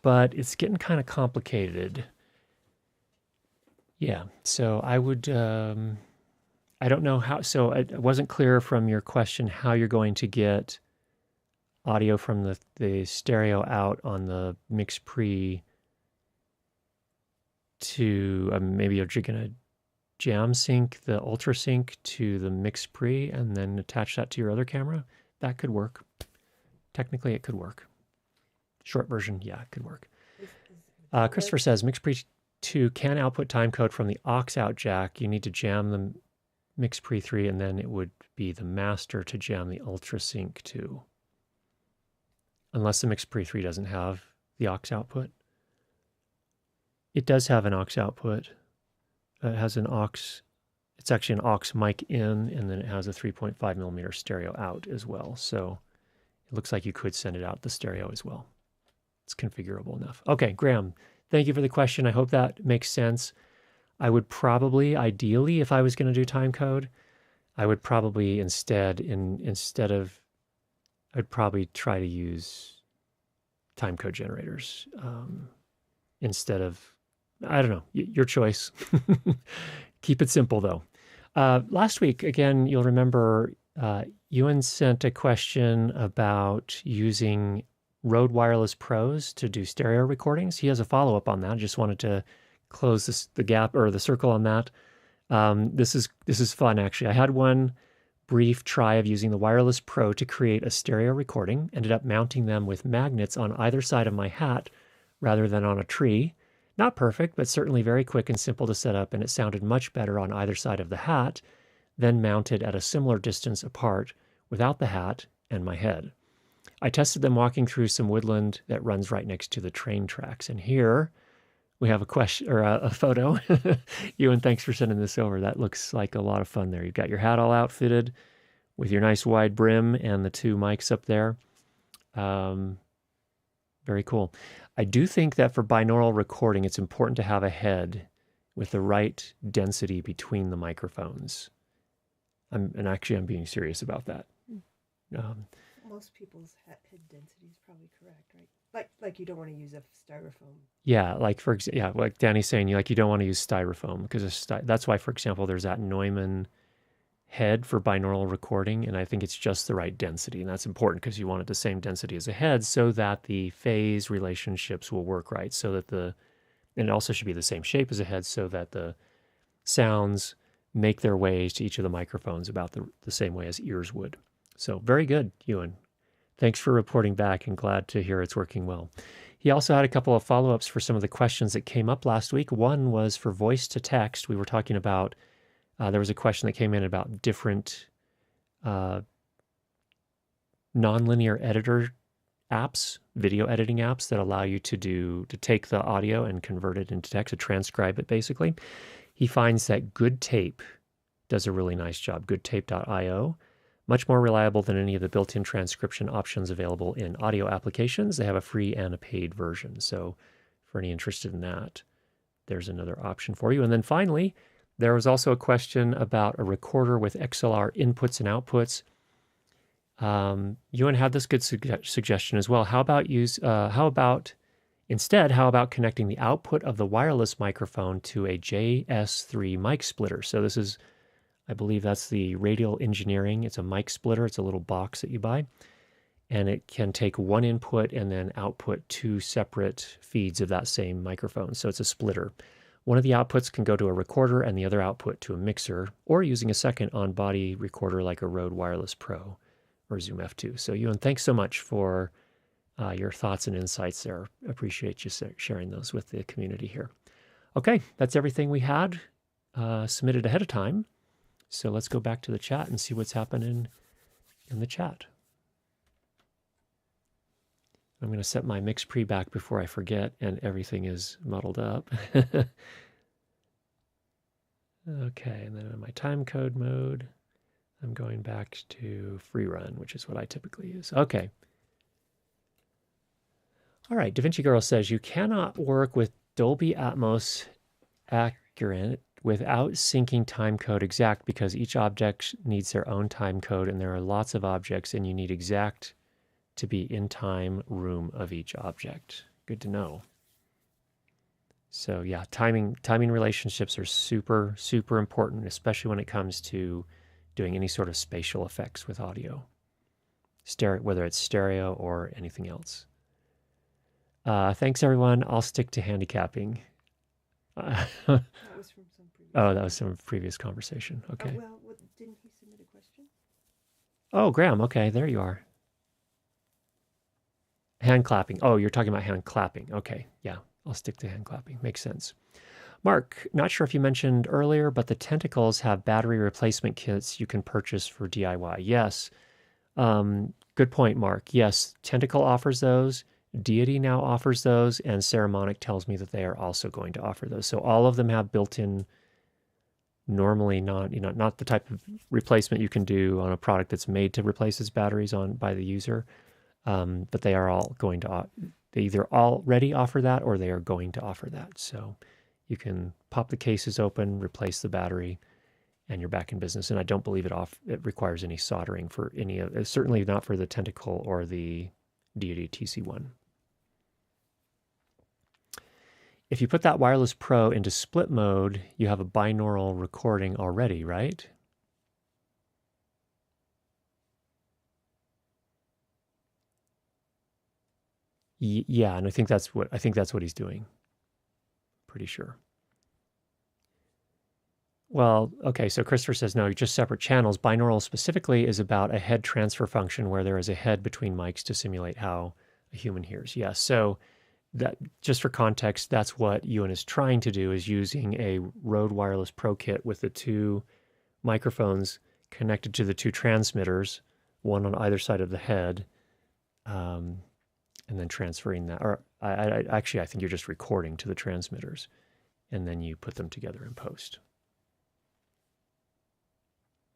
but it's getting kind of complicated. Yeah, so I would, I don't know how, so it wasn't clear from your question how you're going to get audio from the stereo out on the mix pre to, maybe you're going to jam sync the ultra sync to the mix pre and then attach that to your other camera. That could work. Technically, it could work. Short version, yeah, it could work. Christopher says mix pre 2 can output timecode from the aux out jack. You need to jam the mix pre 3 and then it would be the master to jam the ultra sync to. Unless the mix pre 3 doesn't have the aux output. It does have an aux output. It has an aux, it's actually an aux mic in, and then it has a 3.5 millimeter stereo out as well. So it looks like you could send it out the stereo as well. It's configurable enough. Okay, Graham, thank you for the question. I hope that makes sense. I would probably, ideally, if I was going to do timecode, I would probably I'd probably try to use timecode generators instead of, I don't know, your choice. Keep it simple, though. Last week, again, you'll remember Ewan sent a question about using Rode Wireless Pros to do stereo recordings. He has a follow-up on that. I just wanted to close the gap or the circle on that. This is fun, actually. I had one brief try of using the Wireless Pro to create a stereo recording. Ended up mounting them with magnets on either side of my hat rather than on a tree. Not perfect, but certainly very quick and simple to set up, and it sounded much better on either side of the hat than mounted at a similar distance apart without the hat and my head. I tested them walking through some woodland that runs right next to the train tracks. And here we have a question or a photo. Ewan, thanks for sending this over. That looks like a lot of fun there. You've got your hat all outfitted with your nice wide brim and the two mics up there. Very cool. I do think that for binaural recording, it's important to have a head with the right density between the microphones. I'm being serious about that. Most people's head density is probably correct, right? Like you don't want to use a styrofoam. Yeah, like like Danny's saying, you don't want to use styrofoam because that's why, for example, there's that Neumann head for binaural recording, and I think it's just the right density, and that's important because you want it the same density as a head so that the phase relationships will work right, so that and it also should be the same shape as a head so that the sounds make their ways to each of the microphones about the same way as ears would. So very good, Ewan. Thanks for reporting back and glad to hear it's working well. He also had a couple of follow-ups for some of the questions that came up last week. One was for voice to text. We were talking about, there was a question that came in about different nonlinear editor apps, video editing apps that allow you to take the audio and convert it into text, to transcribe it basically. He finds that Good Tape does a really nice job, goodtape.io. Much more reliable than any of the built-in transcription options available in audio applications. They have a free and a paid version. So for any interested in that, there's another option for you. And then finally, there was also a question about a recorder with XLR inputs and outputs. Ewan had this good suggestion as well. How about connecting the output of the wireless microphone to a JS3 mic splitter? So this is, I believe that's the Radial Engineering. It's a mic splitter. It's a little box that you buy. And it can take one input and then output two separate feeds of that same microphone. So it's a splitter. One of the outputs can go to a recorder and the other output to a mixer, or using a second on-body recorder like a Rode Wireless Pro or Zoom F2. So Ewan, thanks so much for your thoughts and insights there. Appreciate you sharing those with the community here. Okay, that's everything we had submitted ahead of time. So let's go back to the chat and see what's happening in the chat. I'm going to set my mix pre back before I forget and everything is muddled up. Okay, and then in my timecode mode, I'm going back to free run, which is what I typically use. Okay. All right, DaVinci Girl says, you cannot work with Dolby Atmos Accurate without syncing timecode exact because each object needs their own timecode and there are lots of objects and you need exact to be in time room of each object. Good to know. So yeah, timing relationships are super, super important, especially when it comes to doing any sort of spatial effects with audio, whether it's stereo or anything else. Thanks, everyone. I'll stick to handicapping. That was from some previous. Oh, that was some previous conversation. Okay. Well, didn't he submit a question? Oh, Graham. Okay, there you are. Hand clapping. Oh, you're talking about hand clapping. Okay, yeah. I'll stick to hand clapping. Makes sense. Mark, not sure if you mentioned earlier, but the Tentacles have battery replacement kits you can purchase for DIY. Yes. Good point, Mark. Yes, Tentacle offers those. Deity now offers those, and Saramonic tells me that they are also going to offer those. So all of them have built-in, normally not the type of replacement you can do on a product that's made to replace its batteries by the user, but they are all going to. They either already offer that or they are going to offer that. So you can pop the cases open, replace the battery, and you're back in business. And I don't believe it requires any soldering for any of, certainly not for the Tentacle or the Deity TC1. If you put that Wireless Pro into split mode, you have a binaural recording already, right? Yeah, and I think that's what he's doing. Pretty sure. Well, okay, so Christopher says, no, just separate channels. Binaural specifically is about a head transfer function where there is a head between mics to simulate how a human hears. Yes, so that, just for context, that's what Ewan is trying to do, is using a Rode Wireless Pro kit with the two microphones connected to the two transmitters, one on either side of the head, and then transferring that. Or I think you're just recording to the transmitters, and then you put them together in post.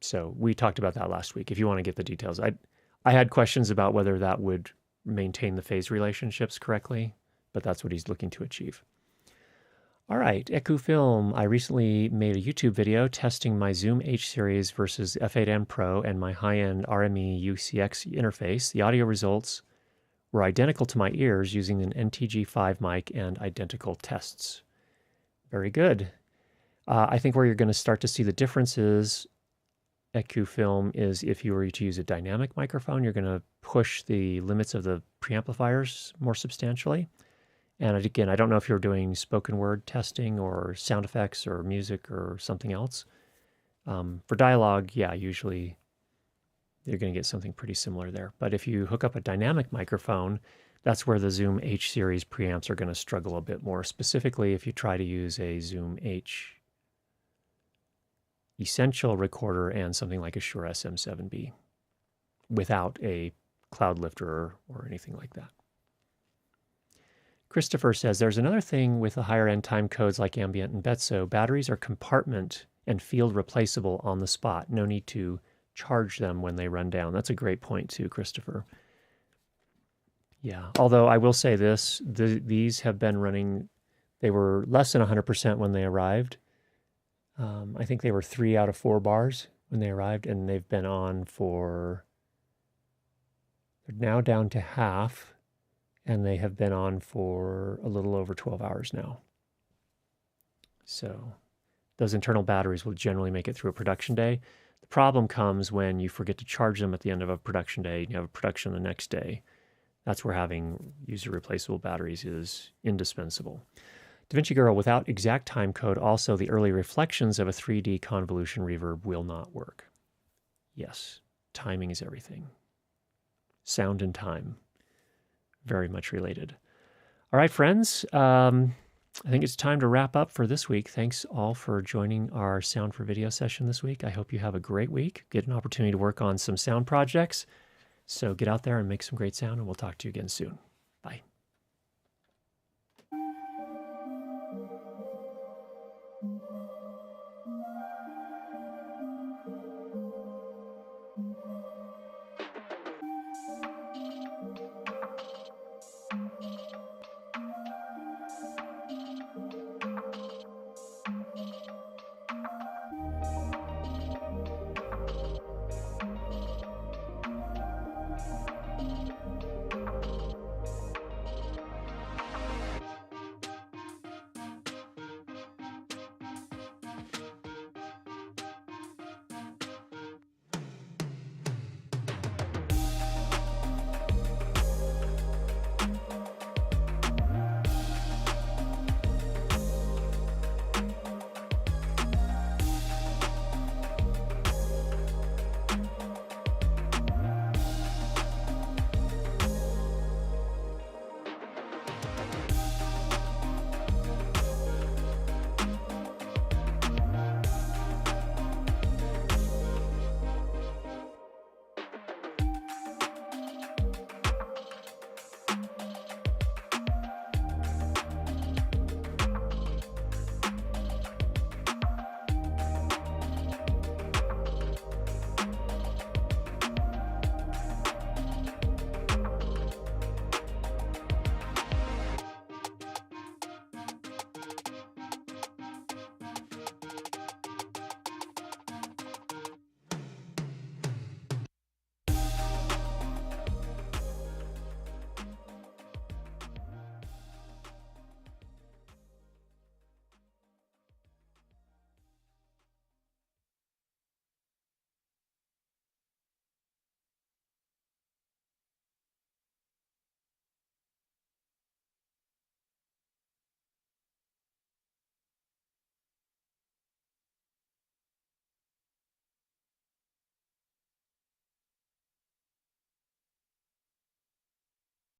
So we talked about that last week. If you want to get the details, I had questions about whether that would maintain the phase relationships correctly, but that's what he's looking to achieve. All right, Eku Film. I recently made a YouTube video testing my Zoom H series versus F8N Pro and my high-end RME UCX interface. The audio results were identical to my ears using an NTG5 mic and identical tests. Very good. I think where you're going to start to see the differences, Eku Film, is if you were to use a dynamic microphone, you're going to push the limits of the preamplifiers more substantially. And again, I don't know if you're doing spoken word testing or sound effects or music or something else. For dialogue, yeah, usually you're going to get something pretty similar there. But if you hook up a dynamic microphone, that's where the Zoom H series preamps are going to struggle a bit more. Specifically, if you try to use a Zoom H Essential recorder and something like a Shure SM7B without a cloud lifter or anything like that. Christopher says, there's another thing with the higher end time codes like Ambient and Betso. Batteries are compartment and field replaceable on the spot. No need to charge them when they run down. That's a great point too, Christopher. Yeah, although I will say this, these have been running, they were less than 100% when they arrived. I think they were 3 out of 4 bars when they arrived, and they've been on for, they're now down to half, and they have been on for a little over 12 hours now. So those internal batteries will generally make it through a production day. The problem comes when you forget to charge them at the end of a production day, and you have a production the next day. That's where having user replaceable batteries is indispensable. DaVinci Girl, without exact time code, also the early reflections of a 3D convolution reverb will not work. Yes, timing is everything. Sound and time, very much related. All right, friends, I think it's time to wrap up for this week. Thanks all for joining our Sound for Video session this week. I hope you have a great week. Get an opportunity to work on some sound projects. So get out there and make some great sound, and we'll talk to you again soon.